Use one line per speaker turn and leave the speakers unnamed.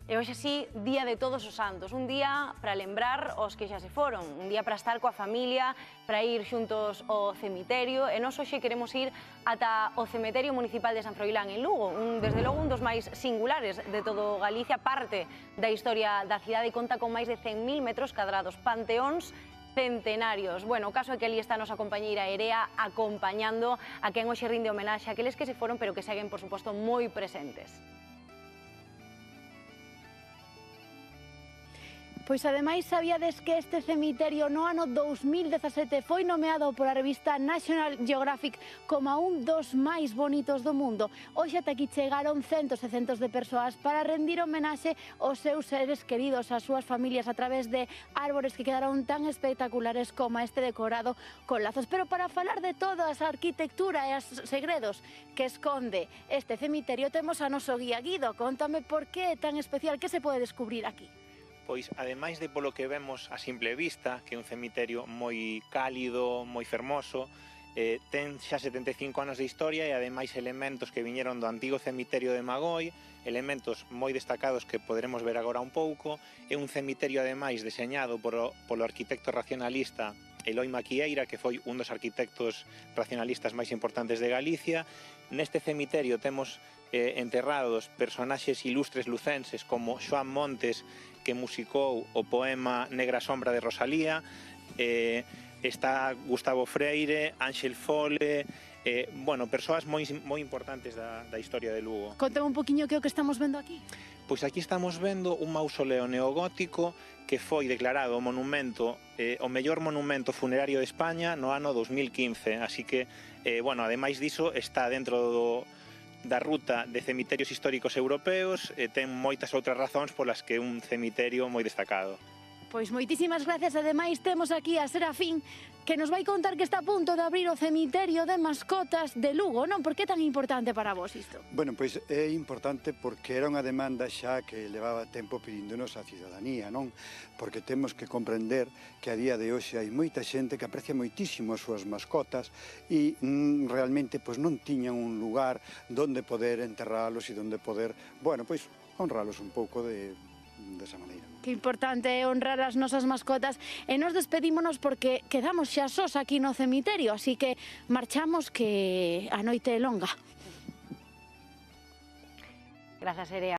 E hoxe sí, Día de Todos os Santos, un día para lembrar os que xa se foron, un día para estar coa familia, para ir xuntos ao cemiterio, e nós hoxe queremos ir ata o Cemiterio Municipal de San Froilán en Lugo, desde logo un dos máis singulares de todo Galicia, parte da historia da cidade e conta con máis de 100.000 metros cadrados, panteóns centenarios. Bueno, o caso é que ali está a nosa compañeira Erea acompañando a quen hoxe rinde homenaxe a aqueles que se foron pero que seguen, por suposto, moi presentes.
Pois ademais sabíades que este cemiterio no ano 2017 foi nomeado pola revista National Geographic como un dos máis bonitos do mundo. Hoxe ata aquí chegaron centos e centos de persoas para rendir homenaxe aos seus seres queridos, ás súas familias, a través de árbores que quedaron tan espectaculares como este decorado con lazos. Pero para falar de toda a arquitectura e os segredos que esconde este cemiterio, temos a noso guía Guido. Contame por que é tan especial, que se pode descubrir aquí?
Pois, ademais de polo que vemos a simple vista, que é un cemiterio moi cálido, moi fermoso, ten xa 75 anos de historia e ademais elementos que viñeron do antigo cemiterio de Magoi, elementos moi destacados que poderemos ver agora un pouco. É un cemiterio ademais deseñado polo arquitecto racionalista Eloi Maquieira, que foi un dos arquitectos racionalistas máis importantes de Galicia. Neste cemiterio temos enterrados personaxes ilustres lucenses como Xoán Montes, que musicou o poema Negra sombra de Rosalía, está Gustavo Freire, Ángel Fole, bueno, persoas moi importantes da historia de Lugo.
Contame un poquinho que é o que estamos vendo aquí.
Pois aquí estamos vendo un mausoleo neogótico que foi declarado monumento, o mellor monumento funerario de España no ano 2015, así que, bueno, ademais diso, está dentro da ruta de cemiterios históricos europeos e ten moitas outras razóns polas que é un cemiterio moi destacado.
Pois moitísimas gracias, ademais temos aquí a Serafín, que nos vai contar que está a punto de abrir o cemiterio de mascotas de Lugo, non? Por que é tan importante para vos isto?
Bueno, pois é importante porque era unha demanda xa que levaba tempo pedíndonos a cidadanía, non? Porque temos que comprender que a día de hoxe hai moita xente que aprecia moitísimo as súas mascotas e realmente pois non tiñan un lugar donde poder enterralos e donde poder, bueno, pois honralos un pouco desa maneira.
Que importante é honrar as nosas mascotas e nos despedímonos porque quedamos xa sós aquí no cemiterio, así que marchamos que a noite é longa.
Grazas, Erea.